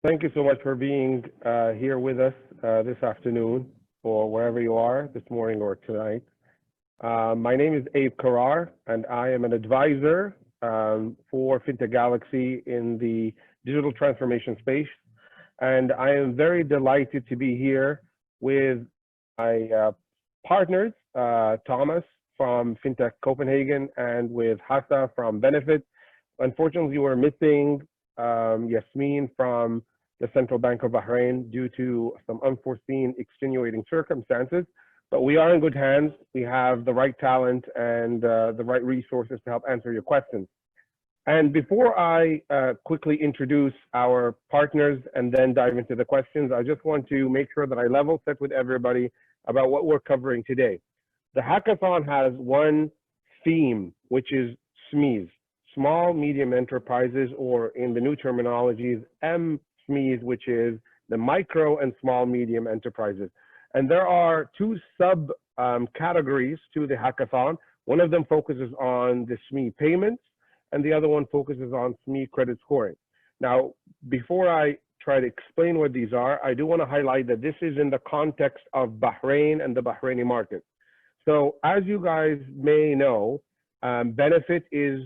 Thank you so much for being here with us this afternoon, or wherever you are, this morning or tonight. My name is Abe Karar, and I am an advisor for FinTech Galaxy in the digital transformation space. And I am very delighted to be here with my partners, Thomas from FinTech Copenhagen and with Hessa from Benefit. Unfortunately, we're missing Yasmeen from the Central Bank of Bahrain due to some unforeseen extenuating circumstances. But we are in good hands. We have the right talent and the right resources to help answer your questions. And before I quickly introduce our partners and then dive into the questions, I just want to make sure that I level set with everybody about what we're covering today. The hackathon has one theme, which is SMEs, small, medium enterprises, or in the new terminologies, SMEs, which is the micro and small, medium enterprises. And there are two sub categories to the hackathon. One of them focuses on the SME payments, and the other one focuses on SME credit scoring. Now, before I try to explain what these are, I do want to highlight that this is in the context of Bahrain and the Bahraini market. So as you guys may know, Benefit is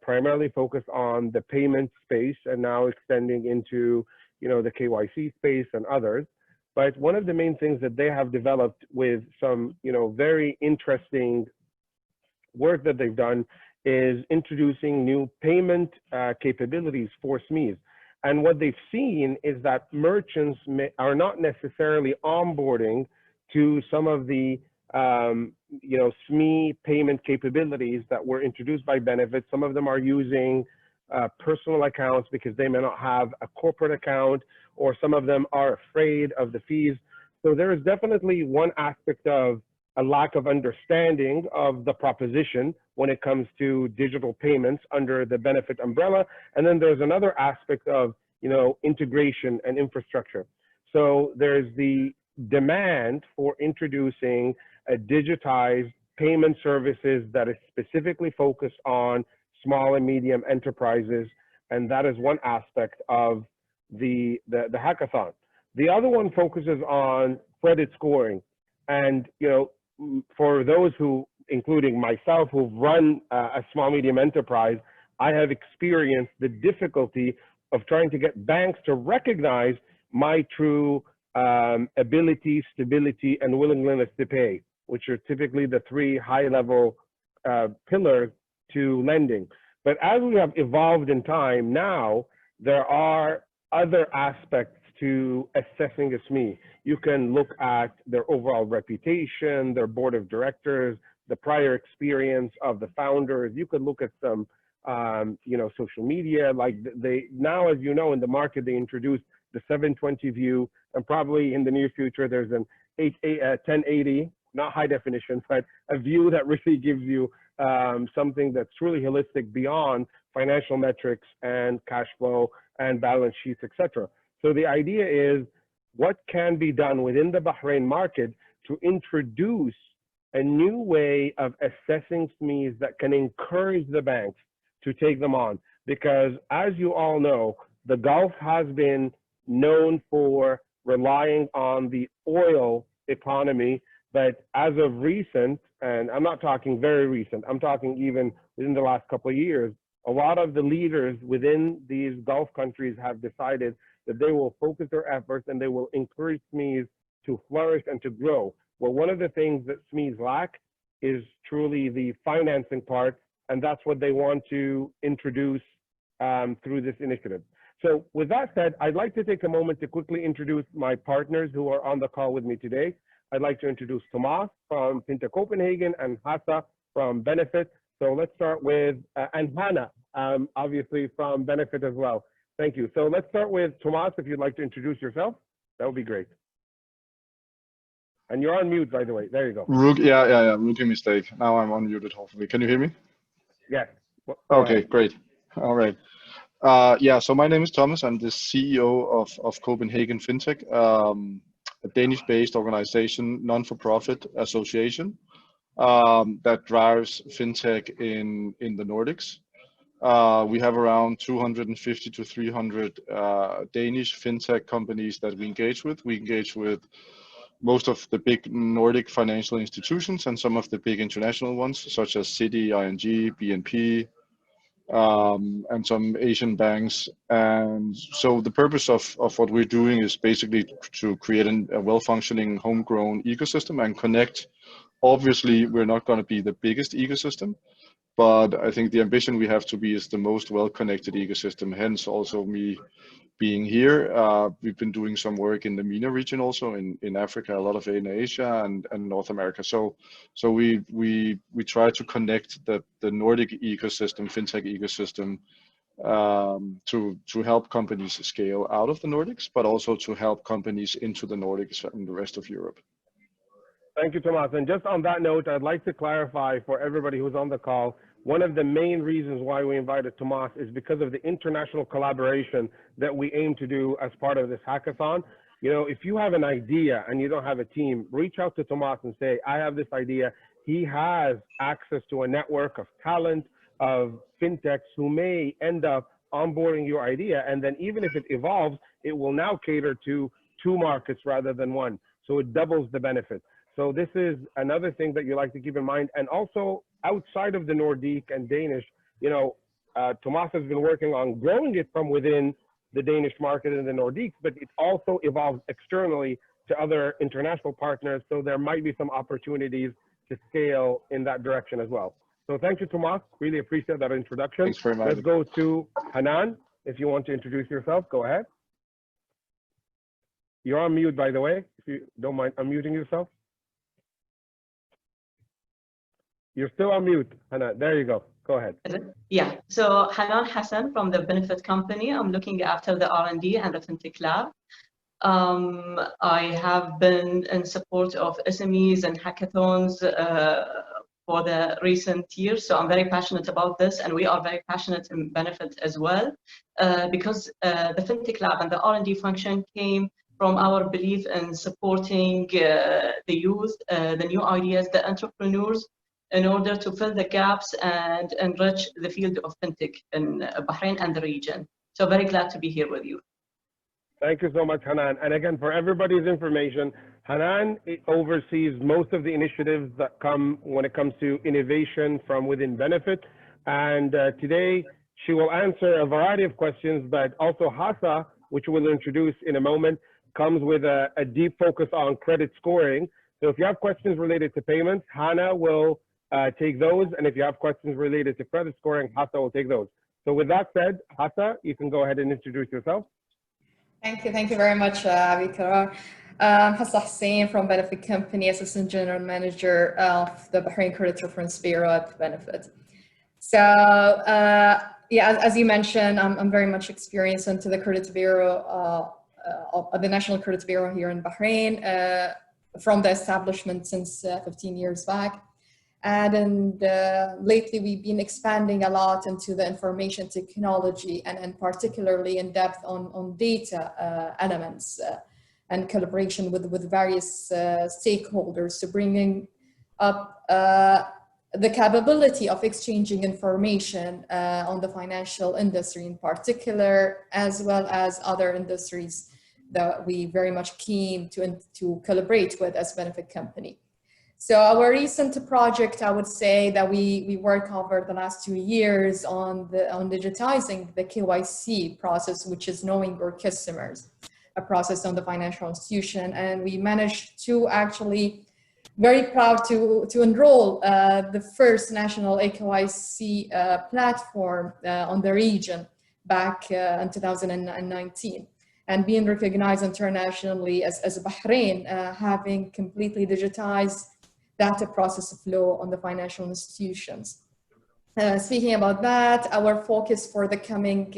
primarily focused on the payment space and now extending into, the KYC space and others. But one of the main things that they have developed with some, very interesting work that they've done is introducing new payment capabilities for SMEs. And what they've seen is that merchants are not necessarily onboarding to some of the SME payment capabilities that were introduced by Benefit. Some of them are using personal accounts because they may not have a corporate account, or some of them are afraid of the fees. So there is definitely one aspect of a lack of understanding of the proposition when it comes to digital payments under the Benefit umbrella. And then there's another aspect of, integration and infrastructure. So there's the demand for introducing a digitized payment services that is specifically focused on small and medium enterprises. And that is one aspect of the hackathon. The other one focuses on credit scoring. And, for those who, including myself, who've run a small medium enterprise, I have experienced the difficulty of trying to get banks to recognize my true ability, stability, and willingness to pay, which are typically the three high-level pillars to lending. But as we have evolved in time, now there are other aspects to assessing a SME. You can look at their overall reputation, their board of directors, the prior experience of the founders. You could look at some, social media. Like they now, as you know, in the market, they introduced the 720 view, and probably in the near future, there's an 1080, not high definition, but a view that really gives you something that's truly holistic beyond financial metrics and cash flow and balance sheets, etc. So the idea is what can be done within the Bahrain market to introduce a new way of assessing SMEs that can encourage the banks to take them on. Because as you all know, the Gulf has been known for relying on the oil economy, but as of recent, and I'm not talking very recent, I'm talking even within the last couple of years, a lot of the leaders within these Gulf countries have decided that they will focus their efforts and they will encourage SMEs to flourish and to grow. Well, one of the things that SMEs lack is truly the financing part, and that's what they want to introduce through this initiative. So with that said, I'd like to take a moment to quickly introduce my partners who are on the call with me today. I'd like to introduce Thomas from FinTech Copenhagen and Hessa from Benefit. So let's start with, and Hannah, obviously from Benefit as well. Thank you. So let's start with Thomas, if you'd like to introduce yourself, that would be great. And you're on mute, by the way. There you go. Yeah. Rookie mistake. Now I'm unmuted, hopefully. Can you hear me? Yes. Okay, great. All right. So my name is Thomas. I'm the CEO of Copenhagen FinTech, a Danish-based organization, non-for-profit association that drives FinTech in the Nordics. We have around 250 to 300 Danish fintech companies that we engage with. We engage with most of the big Nordic financial institutions and some of the big international ones, such as Citi, ING, BNP, and some Asian banks. And so the purpose of what we're doing is basically to create a well-functioning homegrown ecosystem and connect. Obviously, we're not going to be the biggest ecosystem, but I think the ambition we have to be is the most well-connected ecosystem, hence also me being here. We've been doing some work in the MENA region also, in Africa, a lot of it in Asia and North America. So we try to connect the Nordic ecosystem, fintech ecosystem, to help companies scale out of the Nordics, but also to help companies into the Nordics and the rest of Europe. Thank you, Tomas. And just on that note, I'd like to clarify for everybody who's on the call, one of the main reasons why we invited Tomas is because of the international collaboration that we aim to do as part of this hackathon. You know, if you have an idea and you don't have a team, reach out to Tomas and say, I have this idea. He has access to a network of talent, of fintechs who may end up onboarding your idea. And then even if it evolves, it will now cater to 2 markets rather than 1. So it doubles the benefit. So this is another thing that you like to keep in mind. And also outside of the Nordic and Danish, you know, Tomas has been working on growing it from within the Danish market and the Nordics, but it also evolves externally to other international partners. So there might be some opportunities to scale in that direction as well. So thank you, Tomas. Really appreciate that introduction. Thanks very much. Let's go to Hanan. If you want to introduce yourself, go ahead. You're on mute, by the way, if you don't mind unmuting yourself. You're still on mute, Hanan. There you go. Go ahead. Yeah. So Hanan Hassan from the Benefit Company. I'm looking after the R&D and the FinTech Lab. I have been in support of SMEs and hackathons for the recent years. So I'm very passionate about this, and we are very passionate in Benefit as well, because the FinTech Lab and the R&D function came from our belief in supporting the youth, the new ideas, the entrepreneurs, in order to fill the gaps and enrich the field of fintech in Bahrain and the region. So very glad to be here with you. Thank you so much, Hanan. And again, for everybody's information, Hanan oversees most of the initiatives that come when it comes to innovation from within Benefit. And today, she will answer a variety of questions, but also Hessa, which we'll introduce in a moment, comes with a deep focus on credit scoring. So if you have questions related to payments, Hannah will take those. And if you have questions related to credit scoring, Hessa will take those. So with that said, Hessa, you can go ahead and introduce yourself. Thank you very much, Abe Karar. Hessa Hussain from Benefit Company, Assistant General Manager of the Bahrain Credit Reference Bureau at Benefit. So yeah, as you mentioned, I'm very much experienced into the Credit Bureau, the National Credit Bureau here in Bahrain, from the establishment since 15 years back. And lately we've been expanding a lot into the information technology and particularly in depth on data elements and collaboration with various stakeholders to bringing up the capability of exchanging information on the financial industry in particular, as well as other industries that we very much keen to collaborate with as Benefit Company. So our recent project, I would say that we worked over the last 2 years on digitizing the KYC process, which is knowing your customers, a process on the financial institution. And we managed to actually, very proud to enroll the first national KYC platform on the region back in 2019. And being recognized internationally as Bahrain, having completely digitized data process flow on the financial institutions. Speaking about that, our focus for the coming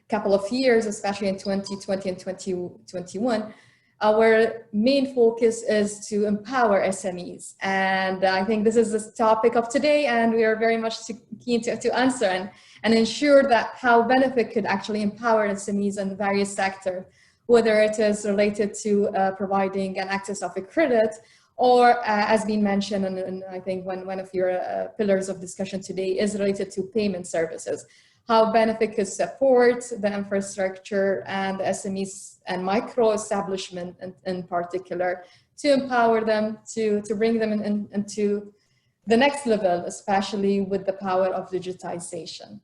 couple of years, especially in 2020 and 2021, our main focus is to empower SMEs. And I think this is the topic of today, and we are very much keen to answer and ensure that how Benefit could actually empower SMEs in various sectors, whether it is related to providing an access of a credit, or as been mentioned, and I think one of your pillars of discussion today is related to payment services. how Benefit could support the infrastructure and the SMEs and micro establishment in particular to empower them, to bring them into the next level, especially with the power of digitization.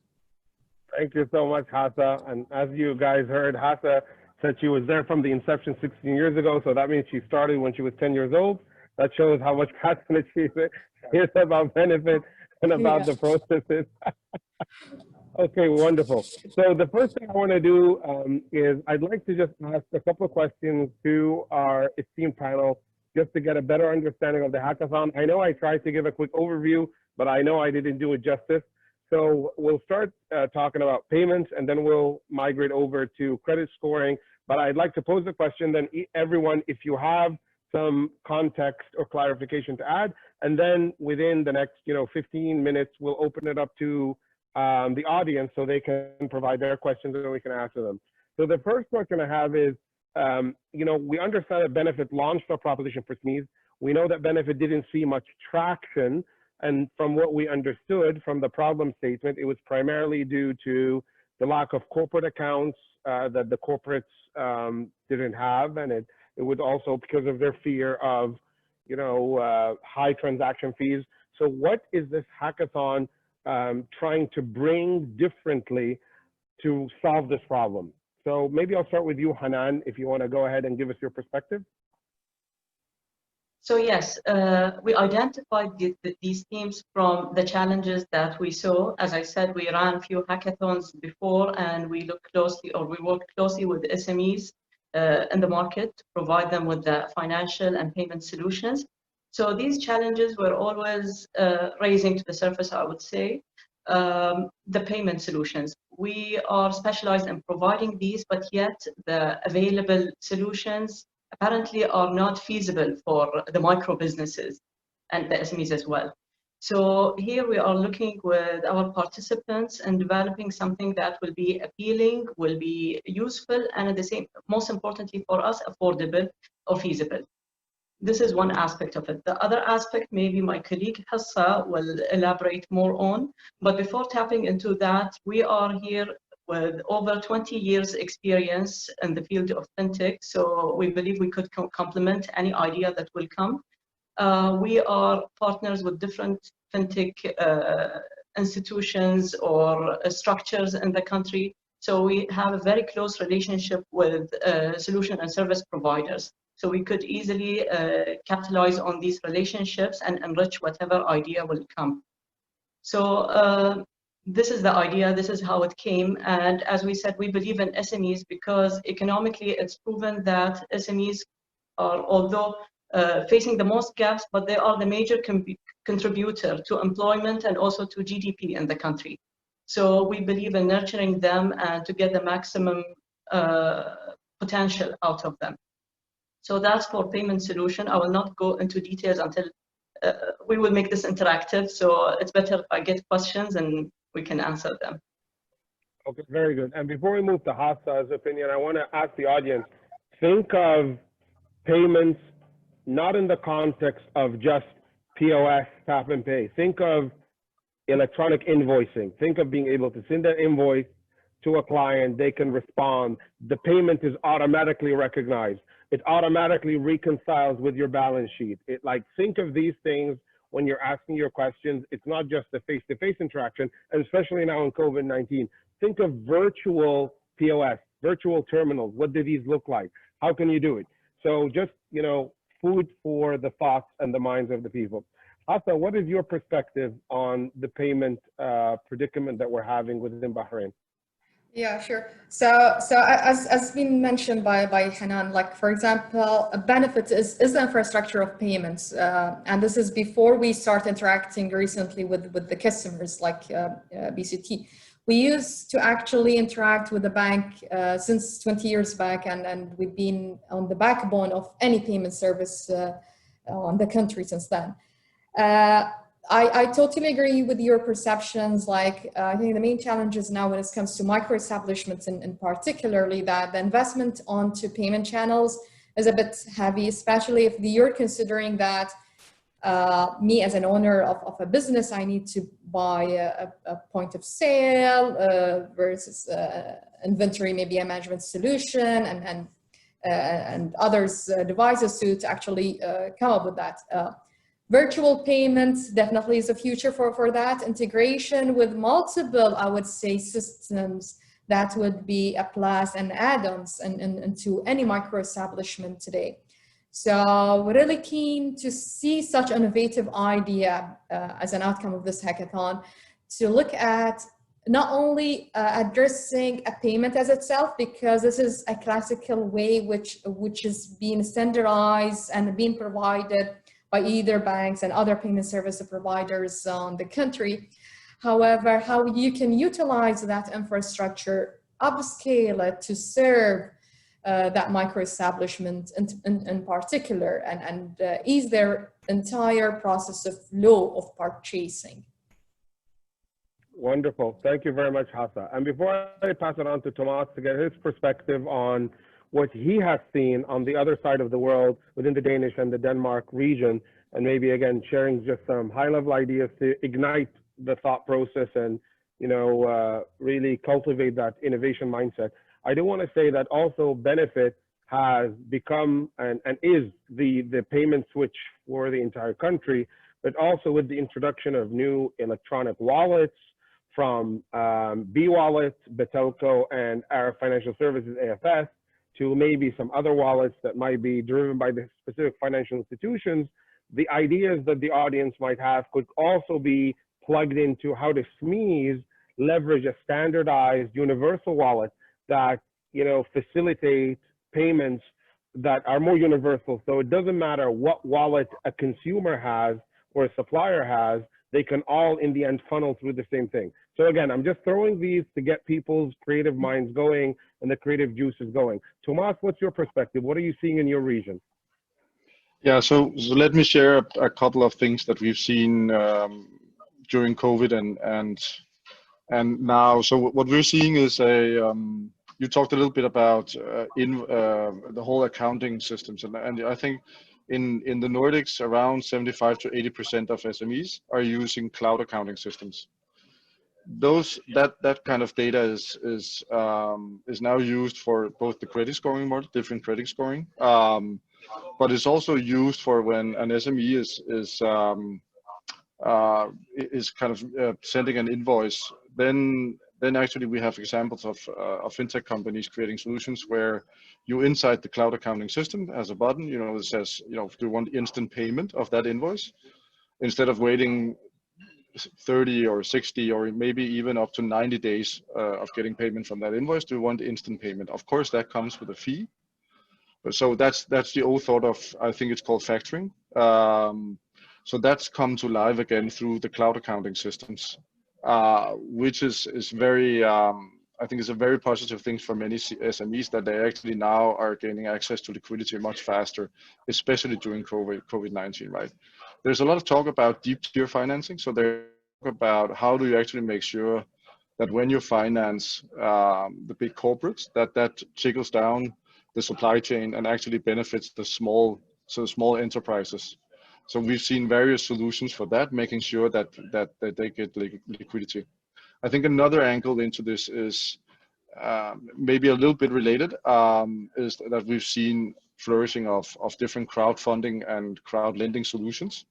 Thank you so much, Hessa. And as you guys heard, Hessa said she was there from the inception 16 years ago. So that means she started when she was 10 years old. That shows how much passionate she is about Benefit and about the processes. Okay, wonderful. So the first thing I want to do is I'd like to just ask a couple of questions to our esteemed panel just to get a better understanding of the hackathon. I know I tried to give a quick overview, but I know I didn't do it justice. So we'll start talking about payments, and then we'll migrate over to credit scoring. But I'd like to pose the question, then everyone, if you have some context or clarification to add, and then within the next 15 minutes, we'll open it up to the audience so they can provide their questions and we can answer them. So the first question I have is, we understand that Benefit launched a proposition for SMEs. We know that Benefit didn't see much traction. And from what we understood from the problem statement, it was primarily due to the lack of corporate accounts that the corporates didn't have. And it was also because of their fear of, high transaction fees. So what is this hackathon trying to bring differently to solve this problem? So maybe I'll start with you, Hanan, if you want to go ahead and give us your perspective. So yes, we identified these themes from the challenges that we saw. As I said, we ran a few hackathons before, and we worked closely with SMEs in the market to provide them with the financial and payment solutions. So these challenges were always raising to the surface, I would say. The payment solutions. We are specialized in providing these, but yet the available solutions apparently are not feasible for the micro businesses and the SMEs as well. So here we are looking with our participants and developing something that will be appealing, will be useful, and at the same, most importantly for us, affordable or feasible. This is one aspect of it. The other aspect, maybe my colleague Hessa will elaborate more on, but before tapping into that, we are here with over 20 years experience in the field of fintech. So we believe we could complement any idea that will come. We are partners with different fintech institutions or structures in the country. So we have a very close relationship with solution and service providers. So we could easily capitalize on these relationships and enrich whatever idea will come. So this is the idea, this is how it came. And as we said, we believe in SMEs because economically it's proven that SMEs are, although facing the most gaps, but they are the major contributor to employment and also to GDP in the country. So we believe in nurturing them and to get the maximum potential out of them. So that's for payment solution. I will not go into details until we will make this interactive. So it's better if I get questions and we can answer them. Okay, very good. And before we move to Hessa's opinion, I want to ask the audience, think of payments not in the context of just POS, tap and pay. Think of electronic invoicing. Think of being able to send an invoice to a client, they can respond. The payment is automatically recognized. It automatically reconciles with your balance sheet. Think of these things when you're asking your questions. It's not just the face-to-face interaction, and especially now in COVID-19. Think of virtual POS, virtual terminals. What do these look like? How can you do it? So just, food for the thoughts and the minds of the people. Hessa, what is your perspective on the payment predicament that we're having within Bahrain? Yeah, sure. So as been mentioned by Hanan, for example, a benefit is the infrastructure of payments, and this is before we start interacting recently with the customers like BCT. We used to actually interact with the bank since 20 years back, and we've been on the backbone of any payment service on the country since then. I totally agree with your perceptions. I think the main challenges now when it comes to micro establishments in particularly that the investment onto payment channels is a bit heavy, especially if you're considering that Me as an owner of a business, I need to buy a point of sale versus inventory, maybe a management solution, and others devices to actually come up with that. Virtual payments definitely is a future for that. Integration with multiple, I would say, systems that would be a plus and add-ons into any micro establishment today. So we're really keen to see such innovative idea as an outcome of this hackathon, to look at not only addressing a payment as itself, because this is a classical way which is being standardized and being provided by either banks and other payment service providers in the country. However, how you can utilize that infrastructure, upscale it to serve that micro establishment in particular, and ease their entire process of flow of purchasing. Wonderful. Thank you very much, Hessa. And before I pass it on to Tomas to get his perspective on what he has seen on the other side of the world within the Danish and the Denmark region, and maybe again sharing just some high-level ideas to ignite the thought process and really cultivate that innovation mindset. I do want to say that also Benefit has become and is the payment switch for the entire country, but also with the introduction of new electronic wallets from B-Wallet, Betelco, and our financial services, AFS, to maybe some other wallets that might be driven by the specific financial institutions. The ideas that the audience might have could also be plugged into how the SMEs leverage a standardized universal wallet that facilitate payments that are more universal. So it doesn't matter what wallet a consumer has or a supplier has, they can all in the end funnel through the same thing. So again, I'm just throwing these to get people's creative minds going and the creative juices going. Tomas, what's your perspective? What are you seeing in your region? Yeah, so let me share a couple of things that we've seen during COVID and now. So what we're seeing is you talked a little bit about the whole accounting systems, and I think in the Nordics, around 75 to 80% of SMEs are using cloud accounting systems. That kind of data is now used for both the credit scoring model, different credit scoring, but it's also used for when an SME is kind of sending an invoice. Then actually we have examples of fintech companies creating solutions where you inside the cloud accounting system as a button, it says, do you want instant payment of that invoice instead of waiting 30 or 60 or maybe even up to 90 days of getting payment from that invoice. Do you want instant payment? Of course, that comes with a fee. So that's the old thought of, I think it's called factoring. So that's come to life again through the cloud accounting systems, which is very, I think is a very positive thing for many SMEs, that they actually now are gaining access to liquidity much faster, especially during COVID-19, right? There's a lot of talk about deep tier financing. So they talk about how do you actually make sure that when you finance the big corporates, that trickles down the supply chain and actually benefits the small enterprises. So we've seen various solutions for that, making sure that they get liquidity. I think another angle into this is maybe a little bit related, is that we've seen flourishing of different crowdfunding and crowd lending solutions.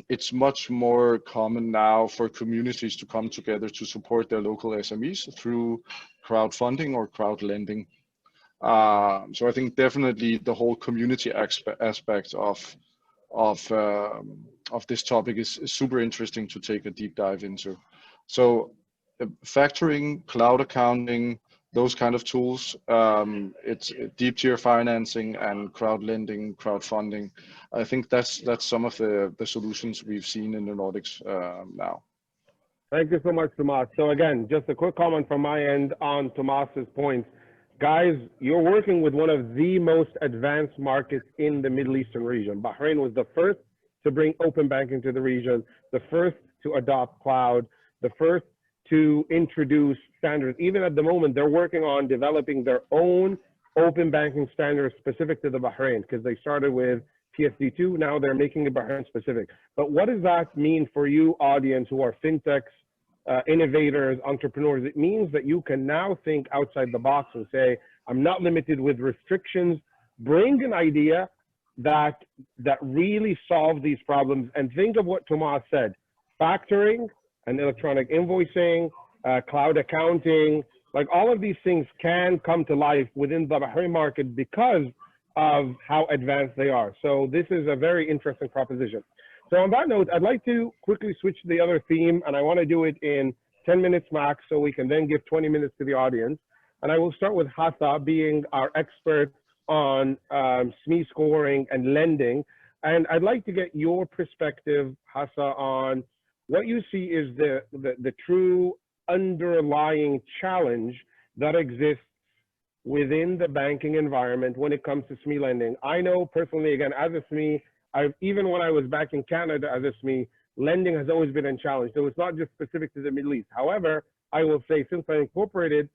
It's much more common now for communities to come together to support their local SMEs through crowdfunding or crowd lending. So I think definitely the whole community aspect of this topic is super interesting to take a deep dive into. So factoring, cloud accounting, those kind of tools, it's deep tier financing and crowd lending, crowdfunding. I think that's some of the solutions we've seen in the Nordics now. Thank you so much, Tomas. So again, just a quick comment from my end on Tomas's points. Guys, you're working with one of the most advanced markets in the Middle Eastern region. Bahrain was the first to bring open banking to the region, the first to adopt cloud, the first to introduce standards. Even at the moment, they're working on developing their own open banking standards specific to the Bahrain, because they started with PSD2. Now they're making it Bahrain specific. But what does that mean for you, audience, who are fintechs, innovators, entrepreneurs? It means that you can now think outside the box and say, I'm not limited with restrictions. Bring an idea that really solve these problems, and think of what Tomas said: factoring and electronic invoicing, cloud accounting. Like, all of these things can come to life within the Bahrain market because of how advanced they are. So this is a very interesting proposition. So on that note, I'd like to quickly switch to the other theme, and I want to do it in 10 minutes max, so we can then give 20 minutes to the audience. And I will start with Hessa, being our expert on SME scoring and lending. And I'd like to get your perspective, Hessa, on what you see is the true underlying challenge that exists within the banking environment when it comes to SME lending. I know personally, again, as a SME, even when I was back in Canada as a SME, lending has always been a challenge. So it's not just specific to the Middle East. However, I will say, since I incorporated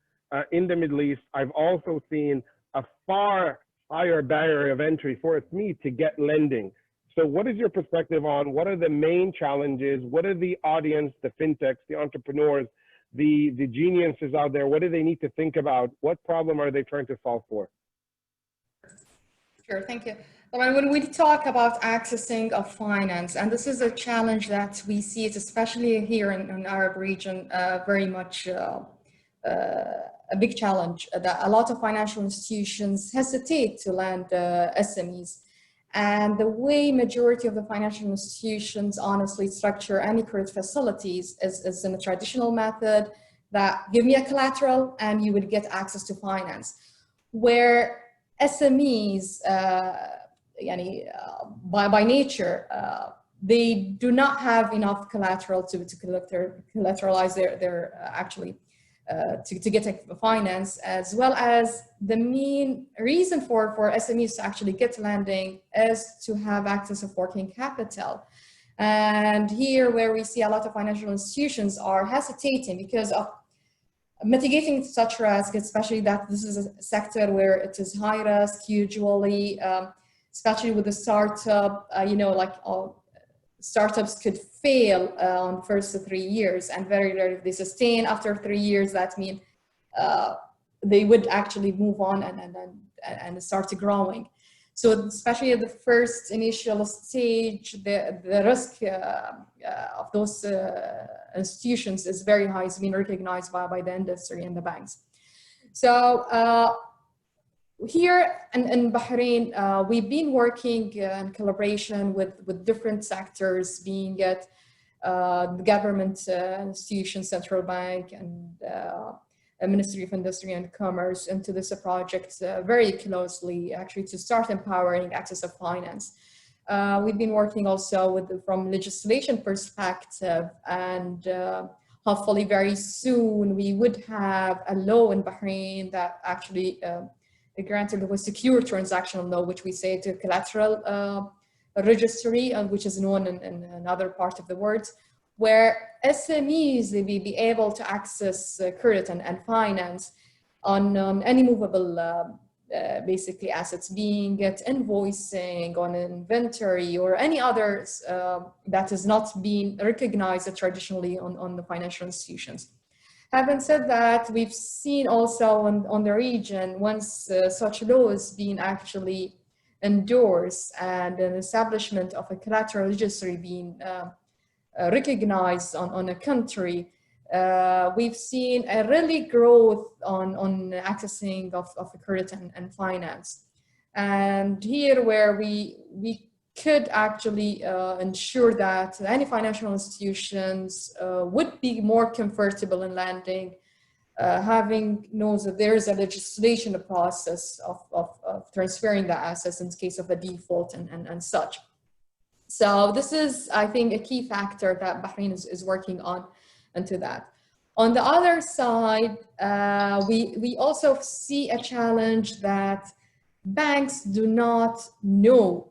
in the Middle East, I've also seen a far higher barrier of entry for a SME to get lending. So what is your perspective on what are the main challenges? What are the audience, the fintechs, the entrepreneurs, the geniuses out there? What do they need to think about? What problem are they trying to solve for? Sure, thank you. When we talk about accessing of finance, and this is a challenge that we see it, especially here in Arab region, very much a big challenge, that a lot of financial institutions hesitate to lend SMEs. And the way majority of the financial institutions honestly structure any credit facilities is in a traditional method that give me a collateral and you would get access to finance. Where SMEs, by nature, they do not have enough collateral to collateralize their actually to get a finance, as well as the main reason for SMEs to actually get lending is to have access of working capital. And here where we see a lot of financial institutions are hesitating because of mitigating such risk, especially that this is a sector where it is high risk usually, especially with the startup, startups could fail on first 3 years, and very rarely if they sustain after 3 years, that means they would actually move on and start growing. So especially at the first initial stage, the risk of those institutions is very high. It's been recognized by the industry and the banks. So here in Bahrain, we've been working in collaboration with different sectors, being it the government institutions, central bank, and Ministry of Industry and Commerce, into this project very closely, actually, to start empowering access of finance. We've been working also from legislation perspective, and hopefully very soon we would have a law in Bahrain that actually granted with secure transactional law, which we say to collateral registry, which is known in another part of the world, where SMEs, they be able to access credit and finance on any movable basically assets, being it invoicing on inventory or any others that is not being recognized traditionally on the financial institutions. Having said that, we've seen also on the region, once such laws being actually endorsed and an establishment of a collateral registry being recognized on a country, we've seen a really growth on accessing of credit and finance. And here where we could actually ensure that any financial institutions would be more comfortable in lending, having knows that there is a legislation process of transferring the assets in case of a default and such. So this is, I think, a key factor that Bahrain is working on into that. On the other side, we also see a challenge that banks do not know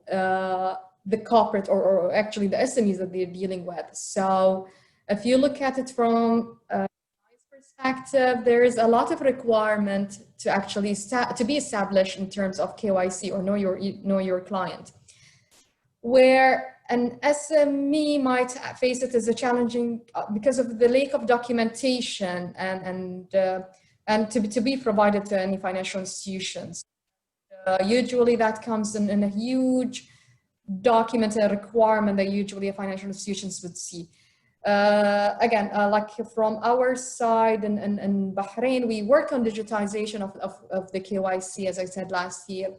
the corporate or actually the SMEs that they're dealing with. So if you look at it from a perspective, there is a lot of requirement to actually to be established in terms of KYC, or know your client. where an SME might face it as a challenging because of the lack of documentation and to be provided to any financial institutions. Usually that comes in a huge document, a requirement that usually financial institutions would see. Again, like from our side in Bahrain, we work on digitization of the KYC, as I said last year.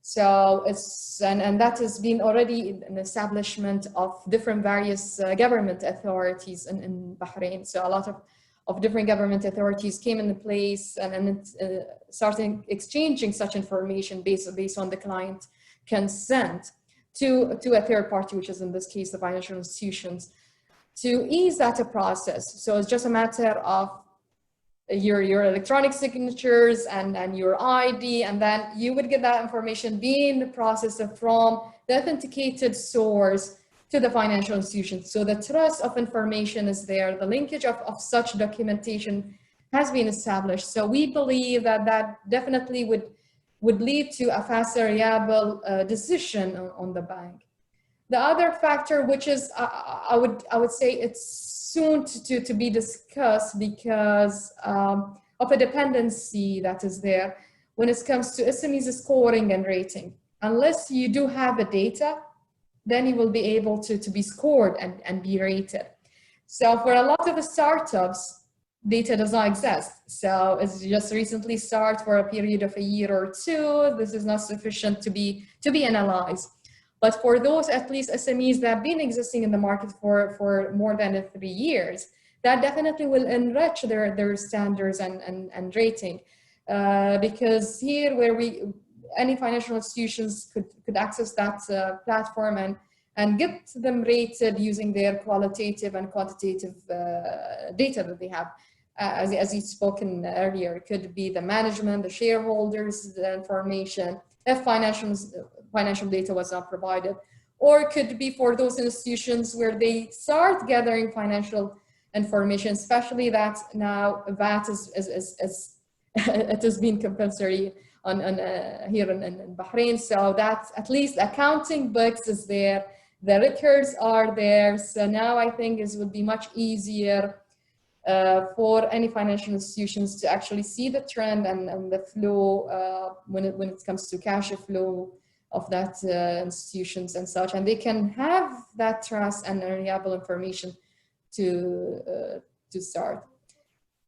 So it's, and that has been already an establishment of different various government authorities in Bahrain. So a lot of different government authorities came into place and starting exchanging such information based on the client consent to a third party, which is in this case, the financial institutions, to ease that process. So it's just a matter of your electronic signatures and your ID, and then you would get that information being processed from the authenticated source to the financial institution. So the trust of information is there. The linkage of such documentation has been established. So we believe that that definitely would lead to a faster, reliable decision on the bank. The other factor, which is, I would say it's soon to be discussed because of a dependency that is there when it comes to SMEs scoring and rating. Unless you do have the data, then you will be able to be scored and be rated. So for a lot of the startups, data does not exist. So it's just recently started for a period of a year or two. This is not sufficient to be analyzed. But for those, at least SMEs that have been existing in the market for more than 3 years, that definitely will enrich their standards and rating. Because here where any financial institutions could access that platform and get them rated using their qualitative and quantitative data that they have. As you spoken earlier, it could be the management, the shareholders, the information, if financial data was not provided, or it could be for those institutions where they start gathering financial information, especially that now VAT it has been compulsory on here in Bahrain. So that at least accounting books is there, the records are there. So now I think it would be much easier for any financial institutions to actually see the trend and the flow when it comes to cash flow of that institutions and such, and they can have that trust and reliable information to start.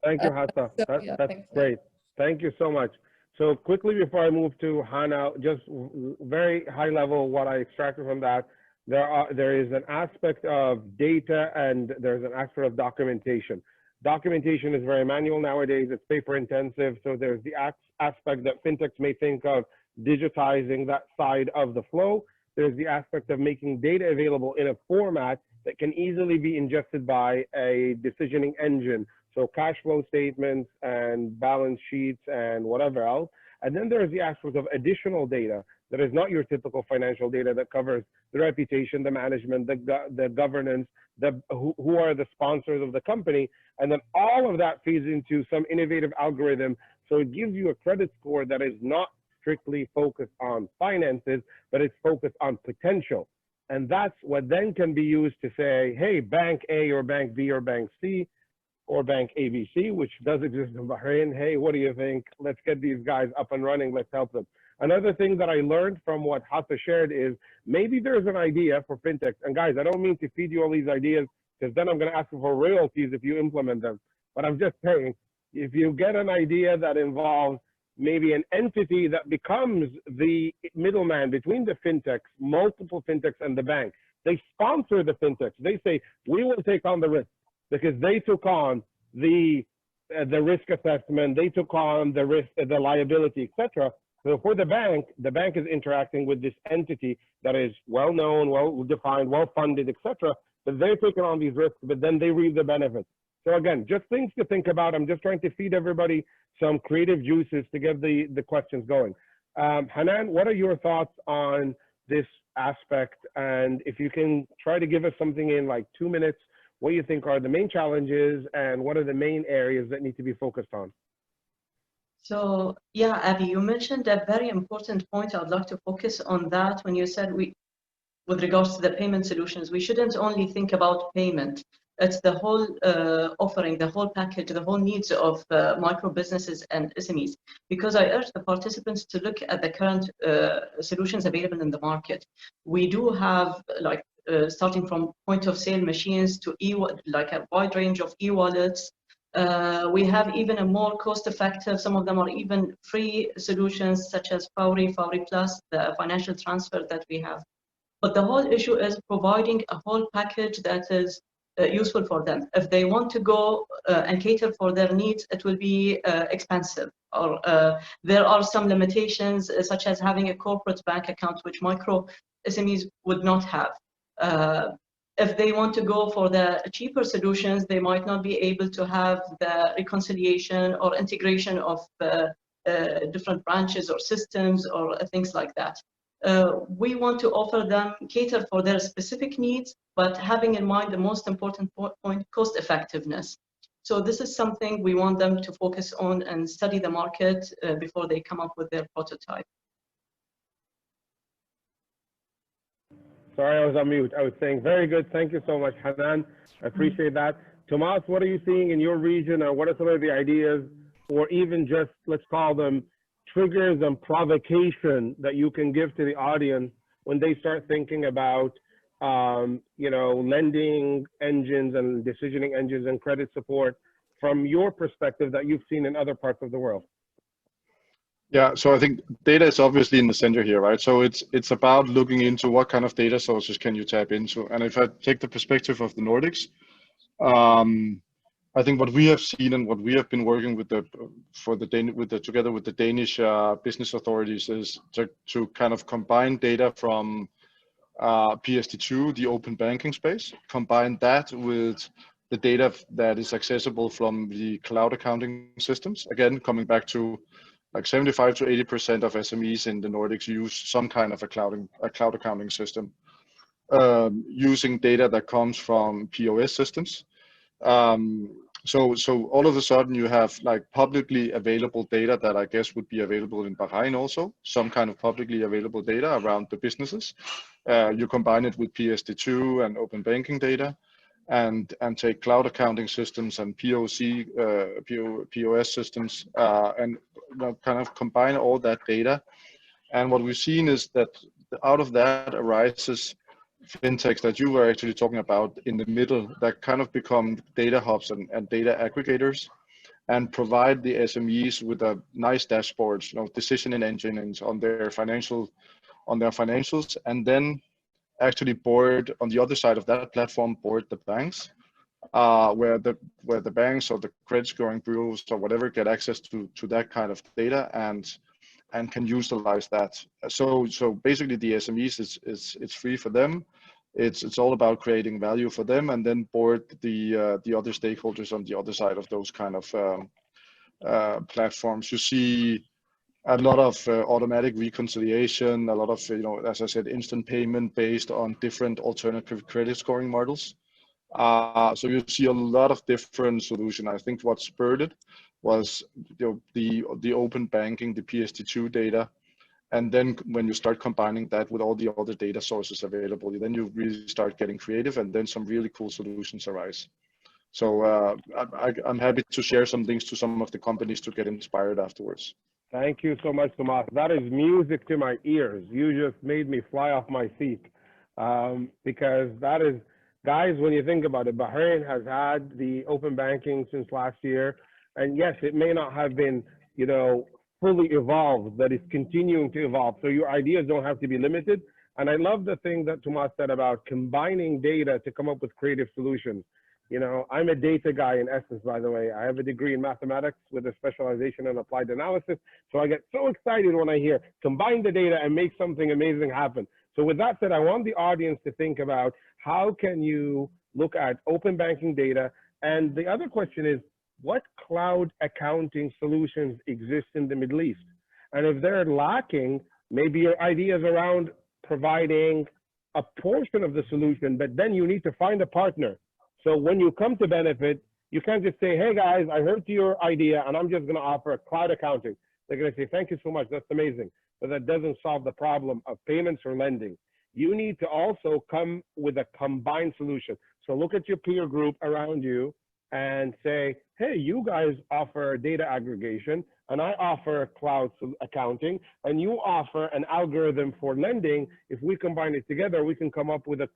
Thank you, Hessa. That's great. Thank you so much. So quickly before I move to Hannah, just very high level, what I extracted from that, there is an aspect of data and there's an aspect of documentation. Documentation is very manual nowadays, it's paper intensive. So there's the aspect that fintechs may think of digitizing that side of the flow. There's the aspect of making data available in a format that can easily be ingested by a decisioning engine. So cash flow statements and balance sheets and whatever else. And then there's the aspect of additional data that is not your typical financial data that covers the reputation, the management, the governance, who are the sponsors of the company. And then all of that feeds into some innovative algorithm. So it gives you a credit score that is not strictly focused on finances, but it's focused on potential. And that's what then can be used to say, hey, bank A or bank B or bank C or bank ABC, which does exist in Bahrain. Hey, what do you think? Let's get these guys up and running. Let's help them. Another thing that I learned from what Hassa shared is maybe there's an idea for fintechs. And guys, I don't mean to feed you all these ideas because then I'm going to ask you for royalties if you implement them. But I'm just saying, if you get an idea that involves maybe an entity that becomes the middleman between the fintechs, multiple fintechs and the bank, they sponsor the fintechs. They say, we will take on the risk because they took on the risk assessment, they took on the risk, the liability, etc. So for the bank is interacting with this entity that is well-known, well-defined, well-funded, etc. But they're taking on these risks, but then they reap the benefits. So again, just things to think about. I'm just trying to feed everybody some creative juices to get the questions going. Hanan, what are your thoughts on this aspect? And if you can try to give us something in like 2 minutes, what you think are the main challenges and what are the main areas that need to be focused on? So yeah, Abby, you mentioned a very important point. I would like to focus on that when you said with regards to the payment solutions, we shouldn't only think about payment. It's the whole offering, the whole package, the whole needs of micro businesses and SMEs. Because I urge the participants to look at the current solutions available in the market. We do have like starting from point of sale machines to like a wide range of e-wallets. We have even a more cost-effective, some of them are even free solutions such as Fawry Plus, the financial transfer that we have. But the whole issue is providing a whole package that is useful for them. If they want to go and cater for their needs, it will be expensive. Or there are some limitations, such as having a corporate bank account, which micro SMEs would not have. If they want to go for the cheaper solutions, they might not be able to have the reconciliation or integration of different branches or systems or things like that. We want to offer them, cater for their specific needs, but having in mind the most important point, cost effectiveness. So this is something we want them to focus on and study the market before they come up with their prototype. Sorry, I was on mute. I was saying very good. Thank you so much, Hanan. I appreciate that. Tomas, what are you seeing in your region, or what are some of the ideas, or even just, let's call them, triggers and provocation that you can give to the audience when they start thinking about, you know, lending engines and decisioning engines and credit support from your perspective that you've seen in other parts of the world? Yeah, so I think data is obviously in the center here, right? So it's about looking into what kind of data sources can you tap into. And if I take the perspective of the Nordics, I think what we have seen and what we have been working with together with the Danish business authorities is to kind of combine data from PSD2, the open banking space, combine that with the data that is accessible from the cloud accounting systems. Again, coming back to like 75 to 80% of SMEs in the Nordics use some kind of a cloud accounting system, using data that comes from POS systems. So all of a sudden you have like publicly available data that I guess would be available in Bahrain also, some kind of publicly available data around the businesses. You combine it with PSD2 and open banking data, and take cloud accounting systems and POS systems, and kind of combine all that data. And what we've seen is that out of that arises fintechs that you were actually talking about in the middle, that kind of become data hubs and data aggregators, and provide the SMEs with a nice dashboards, you know, decisioning engines on their financials, and then actually board on the other side of that platform, board the banks, where the banks or the credit scoring bureaus or whatever get access to that kind of data and can utilize that. So basically the SMEs it's free for them. It's all about creating value for them, and then board the other stakeholders on the other side of those kind of platforms. You see a lot of automatic reconciliation, a lot of, you know, as I said, instant payment based on different alternative credit scoring models. So you see a lot of different solutions. I think what spurred it was, you know, the open banking, the PSD2 data, and then when you start combining that with all the other data sources available, then you really start getting creative, and then some really cool solutions arise. So I'm happy to share some links to some of the companies to get inspired afterwards. Thank you so much, Tomas. That is music to my ears. You just made me fly off my seat, because that is, guys, when you think about it, Bahrain has had the open banking since last year. And yes, it may not have been, you know, fully evolved, but it's continuing to evolve. So your ideas don't have to be limited. And I love the thing that Tomas said about combining data to come up with creative solutions. You know, I'm a data guy in essence, by the way. I have a degree in mathematics with a specialization in applied analysis. So I get so excited when I hear combine the data and make something amazing happen. So with that said, I want the audience to think about how can you look at open banking data? And the other question is, what cloud accounting solutions exist in the Middle East? And if they're lacking, maybe your ideas around providing a portion of the solution, but then you need to find a partner. So when you come to benefit, you can't just say, hey guys, I heard your idea and I'm just going to offer cloud accounting. They're going to say, thank you so much, that's amazing. But that doesn't solve the problem of payments or lending. you need to also come with a combined solution. So look at your peer group around you and say, hey, you guys offer data aggregation, and I offer cloud accounting, and you offer an algorithm for lending. If we combine it together, we can come up with a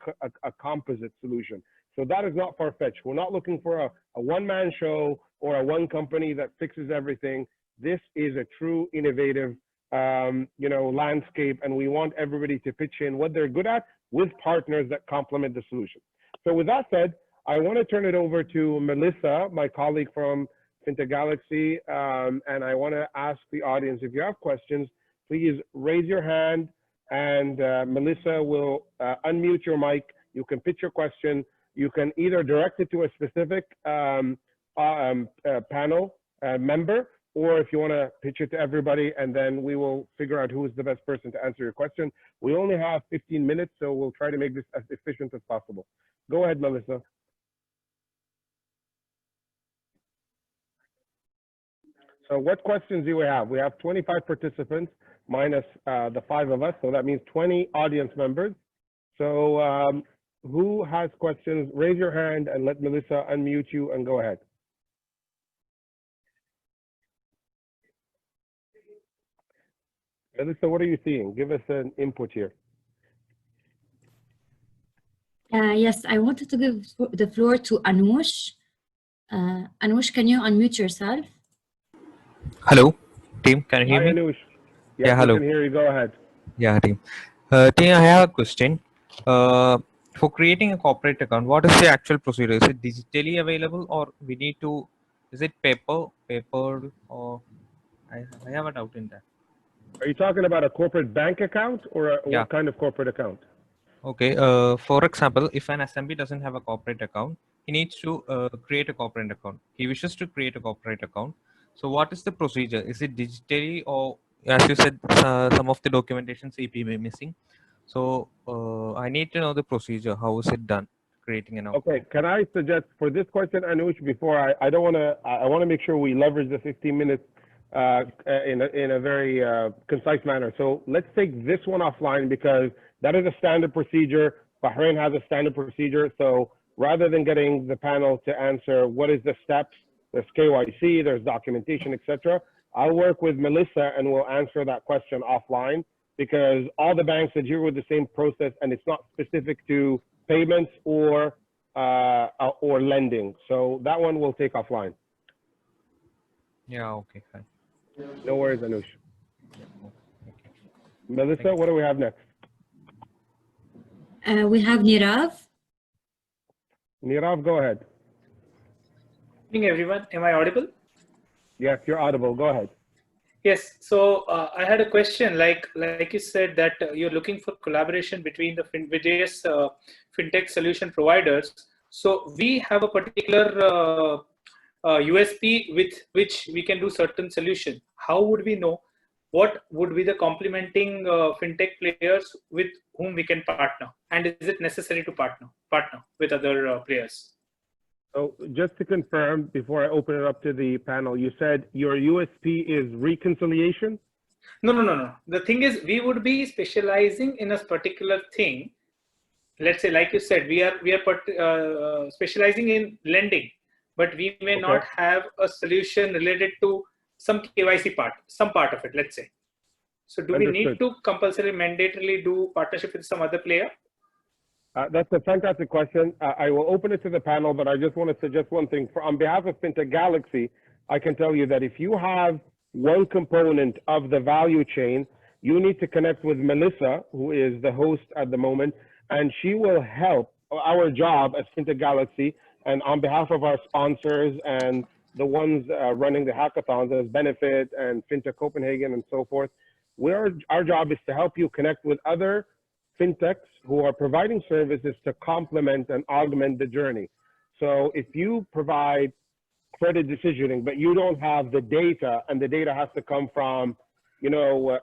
composite solution. So that is not far-fetched. We're not looking for a one-man show or a one company that fixes everything. This is a true innovative landscape, and we want everybody to pitch in what they're good at with partners that complement the solution. So with that said, I want to turn it over to Melissa, my colleague from Fintech Galaxy, and I want to ask the audience, if you have questions, please raise your hand, and Melissa will unmute your mic. You can pitch your question. You can either direct it to a specific panel member, or if you want to pitch it to everybody, and then we will figure out who is the best person to answer your question. We only have 15 minutes, so we'll try to make this as efficient as possible. Go ahead, Melissa. So what questions do we have? We have 25 participants minus the 5 of us, so that means 20 audience members. So who has questions? Raise your hand and let Melissa unmute you and go ahead. Melissa, what are you seeing? Give us an input here. Yes, I wanted to give the floor to Anush. Anush, can you unmute yourself? Hello, team. Can you hear Hi, me? Anush. Yes, Yeah, hello. We can hear you. Go ahead. Yeah, team. Team, I have a question. For creating a corporate account, what is the actual procedure? Is it digitally available, or we need to? Is it paper, or I have a doubt in that. Are you talking about a corporate bank account or Yeah. what kind of corporate account? Okay. For example, if an SMB doesn't have a corporate account, he needs to create a corporate account. He wishes to create a corporate account. So what is the procedure? Is it digitally, or as you said, some of the documentation CP may be missing? So I need to know the procedure. How is it done? Creating an account. Okay, can I suggest for this question, Anush, before I don't want to, I want to make sure we leverage the 15 minutes in a very concise manner. So let's take this one offline because that is a standard procedure. Bahrain has a standard procedure. So rather than getting the panel to answer what is the steps, there's KYC, there's documentation, etc. I'll work with Melissa and we'll answer that question offline because all the banks adhere with the same process and it's not specific to payments or lending. So that one we'll take offline. Yeah, okay, fine. No worries, Anush. Melissa, what do we have next? We have Nirav. Nirav, go ahead. Good evening, everyone. Am I audible? Yes, you're audible. Go ahead. Yes. So I had a question. Like you said that you're looking for collaboration between the various fintech solution providers. So we have a particular USP with which we can do certain solution. How would we know what would be the complementing fintech players with whom we can partner? And is it necessary to partner with other players? So just to confirm, before I open it up to the panel, you said your USP is reconciliation? No. The thing is, we would be specializing in a particular thing. Let's say, like you said, we are specializing in lending, but we may not have a solution related to some KYC part, some part of it, let's say. So do Understood. we need to compulsory mandatorily do partnership with some other player? That's a fantastic question. I will open it to the panel, but I just want to suggest one thing. On behalf of Fintech Galaxy, I can tell you that if you have one component of the value chain, you need to connect with Melissa, who is the host at the moment, and she will help. Our job as Fintech Galaxy, and on behalf of our sponsors and the ones running the hackathons as Benefit and Fintech Copenhagen and so forth, our job is to help you connect with other fintechs who are providing services to complement and augment the journey. So if you provide credit decisioning, but you don't have the data, and the data has to come from,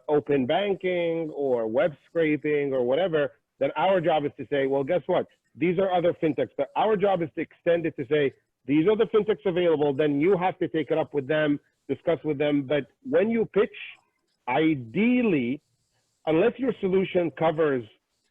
open banking or web scraping or whatever, then our job is to say, well, guess what? These are other fintechs, but our job is to extend it to say, these are the fintechs available, then you have to take it up with them, discuss with them. But when you pitch, ideally, unless your solution covers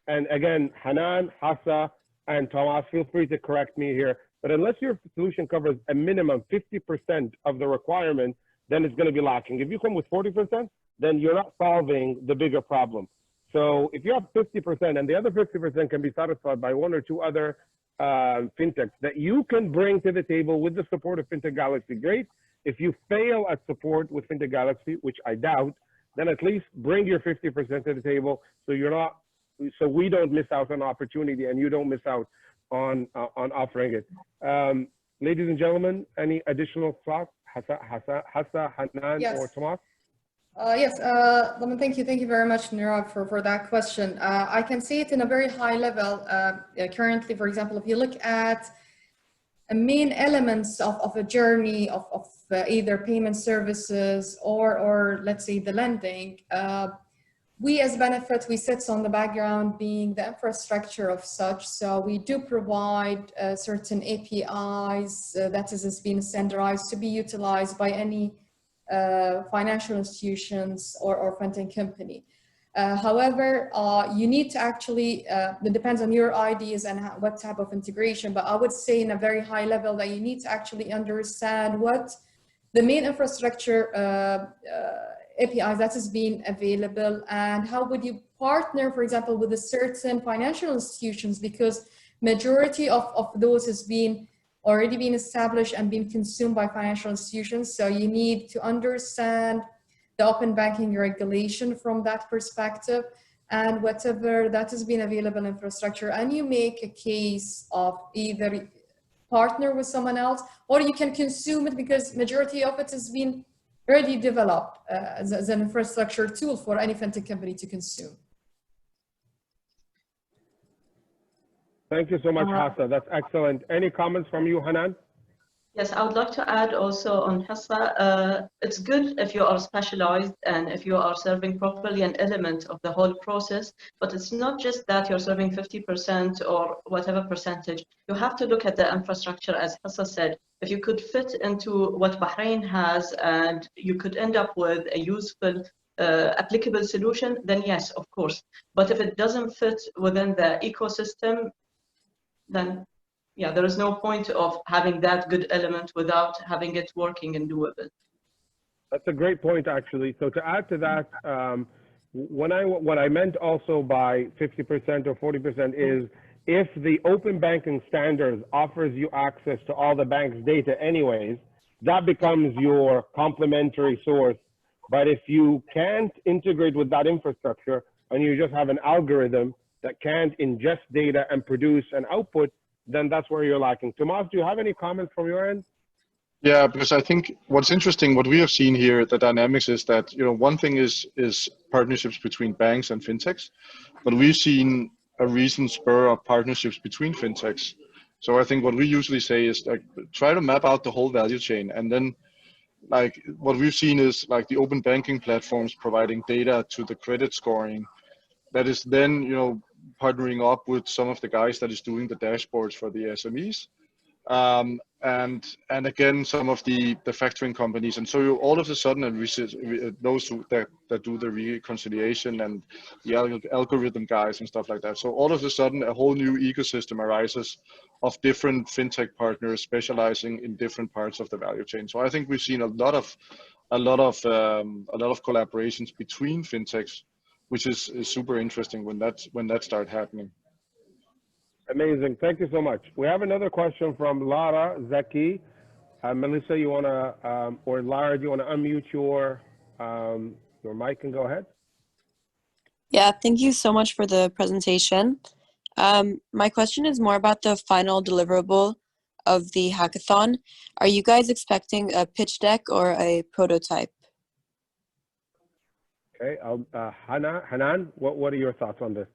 and again, Hanan, Hassa, and Thomas, feel free to correct me here, but unless your solution covers a minimum 50% of the requirement, then it's going to be lacking. If you come with 40%, then you're not solving the bigger problem. So if you have 50% and the other 50% can be satisfied by one or two other fintechs that you can bring to the table with the support of Fintech Galaxy, great. If you fail at support with Fintech Galaxy, which I doubt, then at least bring your 50% to the table so you're not, so we don't miss out on opportunity and you don't miss out on offering it. Ladies and gentlemen, any additional thoughts? Hassa, Hanan, Yes. or Tomas? Yes, thank you very much, Nirav, for that question. I can see it in a very high level. Currently, for example, if you look at main elements of a journey of either payment services or let's say the lending, we as Benefit, we sit on the background being the infrastructure of such. So we do provide certain APIs that has been standardized to be utilized by any financial institutions or fintech company. However, you need to actually, it depends on your ideas and what type of integration, but I would say in a very high level that you need to actually understand what the main infrastructure APIs that is being available and how would you partner, for example, with a certain financial institutions, because majority of those has been already been established and being consumed by financial institutions. So you need to understand the open banking regulation from that perspective and whatever that has been available infrastructure, and you make a case of either partner with someone else or you can consume it because majority of it has been already developed as an infrastructure tool for any fintech company to consume. Thank you so much, Hassa. That's excellent. Any comments from you, Hanan? Yes, I would like to add also on Hessa, it's good if you are specialized and if you are serving properly an element of the whole process, but it's not just that you're serving 50% or whatever percentage. You have to look at the infrastructure, as Hessa said. If you could fit into what Bahrain has and you could end up with a useful applicable solution, then yes, of course. But if it doesn't fit within the ecosystem, then yeah, there is no point of having that good element without having it working and doable. That's a great point, actually. So to add to that, what I meant also by 50% or 40% is if the open banking standards offers you access to all the bank's data anyways, that becomes your complementary source. But if you can't integrate with that infrastructure and you just have an algorithm that can't ingest data and produce an output, then that's where you're lacking. Tomas, do you have any comments from your end? Yeah, because I think what's interesting, what we have seen here, the dynamics is that, you know, one thing is partnerships between banks and fintechs, but we've seen a recent spur of partnerships between fintechs. So I think what we usually say is like, try to map out the whole value chain. And then like what we've seen is like the open banking platforms providing data to the credit scoring that is then, you know, partnering up with some of the guys that is doing the dashboards for the SMEs. And again, some of the factoring companies. And so all of a sudden, those that do the reconciliation and the algorithm guys and stuff like that. So all of a sudden, a whole new ecosystem arises of different fintech partners specializing in different parts of the value chain. So I think we've seen a lot of collaborations between fintechs, which is super interesting when that starts happening. Amazing. Thank you so much. We have another question from Lara Zaki. Melissa, you want to, or Lara, do you want to unmute your mic and go ahead? Yeah, thank you so much for the presentation. My question is more about the final deliverable of the hackathon. Are you guys expecting a pitch deck or a prototype? Okay, Hanan, what are your thoughts on this?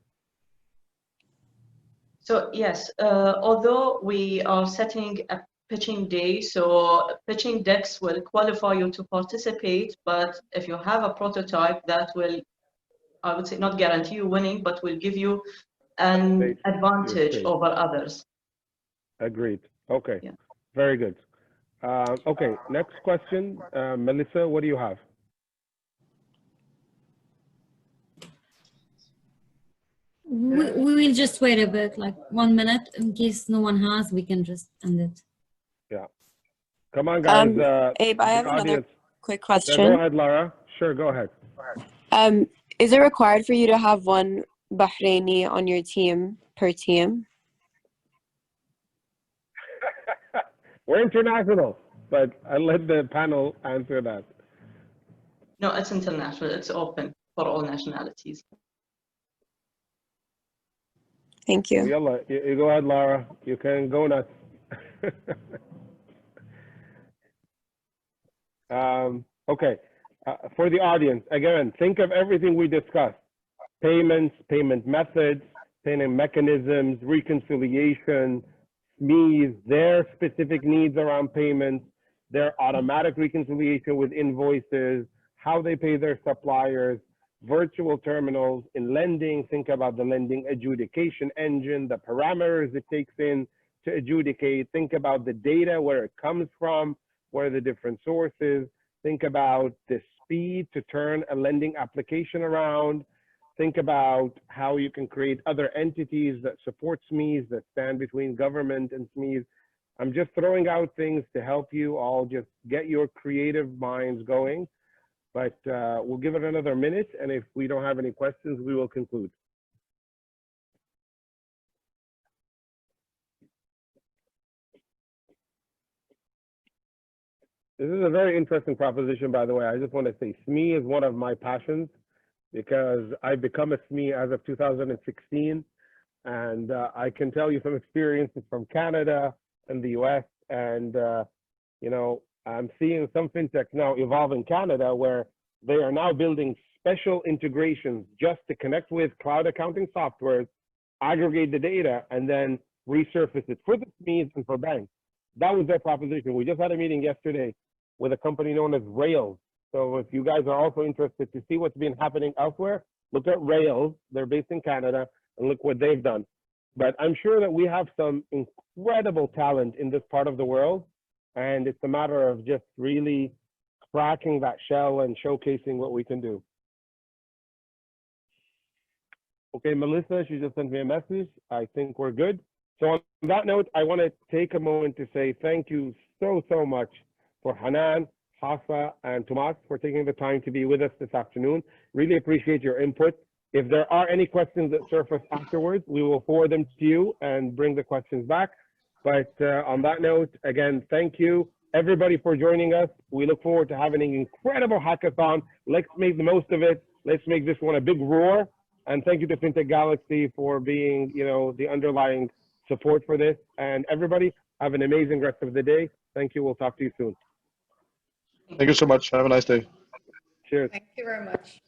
So yes, although we are setting a pitching day, so pitching decks will qualify you to participate, but if you have a prototype, that will, I would say, not guarantee you winning, but will give you an advantage over others. Agreed. Okay, yeah. Very good. Okay, next question. Melissa, what do you have? We will just wait a bit, like 1 minute, in case no one has, we can just end it. Yeah. Come on, guys. Abe, I have another quick question. Yeah, go ahead, Lara. Sure, go ahead. Is it required for you to have one Bahraini on your team per team? We're international, but I'll let the panel answer that. No, it's international. It's open for all nationalities. Thank you. So yalla, you go ahead, Lara. You can go nuts. Okay. For the audience, again, think of everything we discussed. Payments, payment methods, payment mechanisms, reconciliation, SMEs, their specific needs around payments, their automatic reconciliation with invoices, how they pay their suppliers, virtual terminals. In lending, think about the lending adjudication engine, the parameters it takes in to adjudicate. Think about the data, where it comes from, where are the different sources. Think about the speed to turn a lending application around. Think about how you can create other entities that support SMEs, that stand between government and SMEs. I'm just throwing out things to help you all just get your creative minds going. But we'll give it another minute, and if we don't have any questions, we will conclude. This is a very interesting proposition, by the way. I just want to say SME is one of my passions, because I've become a SME as of 2016. And I can tell you some experiences from Canada and the US. And, you know, I'm seeing some fintechs now evolve in Canada, where they are now building special integrations just to connect with cloud accounting softwares, aggregate the data, and then resurface it for the SMEs and for banks. That was their proposition. We just had a meeting yesterday with a company known as Rails. So if you guys are also interested to see what's been happening elsewhere, look at Rails. They're based in Canada, and look what they've done. But I'm sure that we have some incredible talent in this part of the world, and it's a matter of just really cracking that shell and showcasing what we can do. Okay, Melissa, she just sent me a message. I think we're good. So on that note, I want to take a moment to say thank you so much for Hanan, Hassa, and Tomas for taking the time to be with us this afternoon. Really appreciate your input. If there are any questions that surface afterwards, we will forward them to you and bring the questions back. But on that note, again, thank you everybody for joining us. We look forward to having an incredible hackathon. Let's make the most of it. Let's make this one a big roar. And thank you to FinTech Galaxy for being, you know, the underlying support for this. And everybody, have an amazing rest of the day. Thank you. We'll talk to you soon. Thank you so much. Have a nice day. Cheers. Thank you very much.